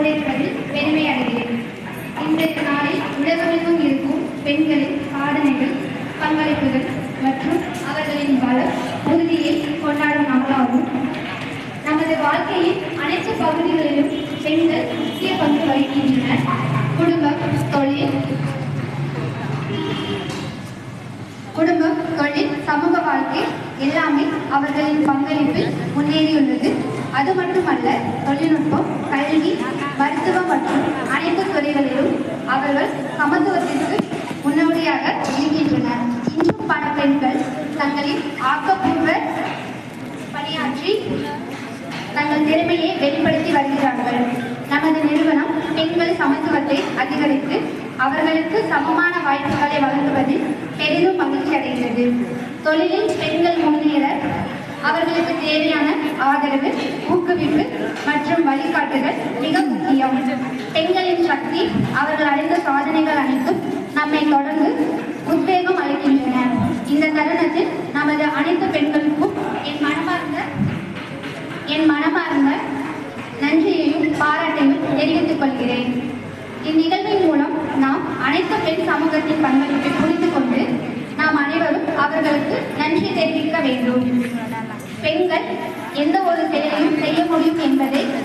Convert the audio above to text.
பங்கேற்பதில் பெருமை அடைகிறேன். இன்றைய நாளில் உலகமெங்கும் இருக்கும் பெண்களின் சாதனைகள், பங்களிப்புகள் மற்றும் அவர்களின் பலம் உறுதியை கொண்டாடும் நாளாகும். நமது வாழ்க்கையின் அனைத்து பகுதிகளிலும் பெண்கள் முக்கிய பங்கு வகிக்கின்றனர். குடும்பம், தொழில், சமூக வாழ்க்கை எல்லாமே அவர்களின் பங்களிப்பில் முன்னேறியுள்ளது. அது மட்டுமல்ல, தொழில்நுட்பம், கல்வி, மருத்துவம் மற்றும் அனைத்து துறைகளிலும் அவர்கள் சமத்துவத்திற்கு முன்னோடியாக இருக்கின்றனர். இன்னும் பல பெண்கள் தங்களின் ஆக்கப்பூர்வ பணியாற்றி தங்கள் திறமையை வெளிப்படுத்தி வருகிறார்கள். நமது நிறுவனம் பெண்கள் சமத்துவத்தை அதிகரித்து அவர்களுக்கு சமமான வாய்ப்புகளை வழங்குவதில் பெரிதும் மகிழ்ச்சி அடைகிறது. தொழிலில் பெண்கள் முன்னேற அவர்களுக்கு தேவையான ஆதரவு, ஊக்குவிப்பு மற்றும் வழிகாட்டுதல் மிக முக்கியம். பெண்களின் சக்தி, அவர்கள் அடைந்த சாதனைகள் அனைத்தும் நம்மை தொடர்ந்து உத்வேகம் அளிக்கின்றன. இந்த தருணத்தில் நமது அனைத்து பெண்களுக்கும் என் மனமார்ந்த நன்றியையும் பாராட்டையும் தெரிவித்துக் கொள்கிறேன். இந்நிகழ்வின் மூலம் நாம் அனைத்து பெண் சமூகத்தின் பங்களிப்பை புரிந்து கொண்டு நாம் அனைவரும் அவர்களுக்கு நன்றி தெரிவிக்க வேண்டும். பெண்கள் எந்த ஒரு செயலையும் செய்ய முடியும் என்பதை